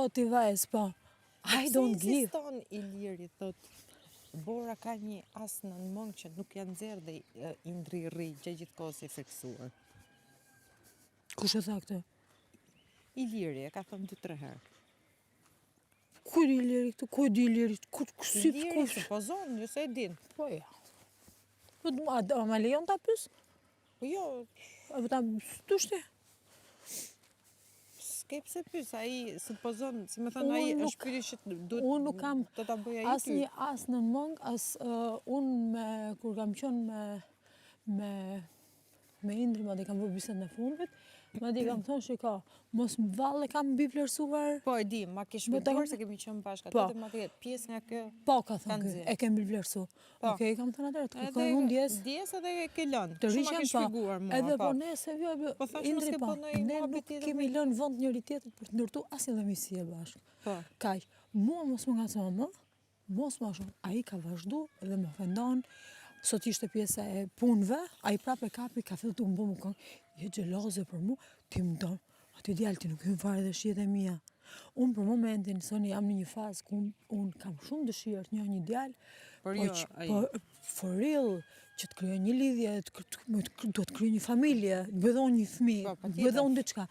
thot i vajz, po. I don't give. Insiston Iliri, thot, Bora ka një as në nëmëng që nuk janë nxerë dhe Indri rri gjithë kohës e friksuar. Kush e tha këtë? Iliri, e ka thënë 2-3 herë. Ku di Iliri këtë? Ku di Iliri? Si Iliri supozon, jo se e din. Po ja. A ma lejon ta pys? Jo, A ta tushti? s'ke pse pys, ai supozon, si më thënë, ai është pyetje që Unë nuk kam do ta bëj ai ty. asnjë as në mëng, as unë kur kam qenë me Indri, madje kam bërë bisedë në fundit, madje kam thonë shiko, mos më valle kam mbi vlerësuar. Po e di, ma ke shpjeguar se kemi qenë bashkë Po. atë dhe madje pjesë nga kjo. Po, ka Kanë thënë ky, nxjerr. e kem mbi vlerësu. Po. Okej, kam thënë atëherë, të Edhe kërkoj unë ndjes. Ndjes edhe e ke lënë. Të Shumë ma rrishem ke shpjeguar mua. edhe po. po ne se Po thash, mos Indri ke po, po ndonjë ne muhabet nuk tjetër kemi lënë vend njëri tjetrit për të ndërtu asnjë lloj bashkë. Po. Kaq, mua mos më ngacmo më, mos më shumë. Ai ka vazhdu dhe më ofendon. Sot ishte pjesa e punëve, ai prapë e kapi, ka fillu të më bëmë këngë. Je xheloze për mua, ti më don. Aty djalë ti nuk hyn fare dhe shihet e mia. Unë për momentin soni jam në një fazë ku unë kam shumë dëshirë të njoh një djalë, Por po jo, që- ai. po, for real, që të krijoj një lidhje, do të krijoj një familje, të bëdhon një fëmijë, Po, të patjetër. bëdhon diçka.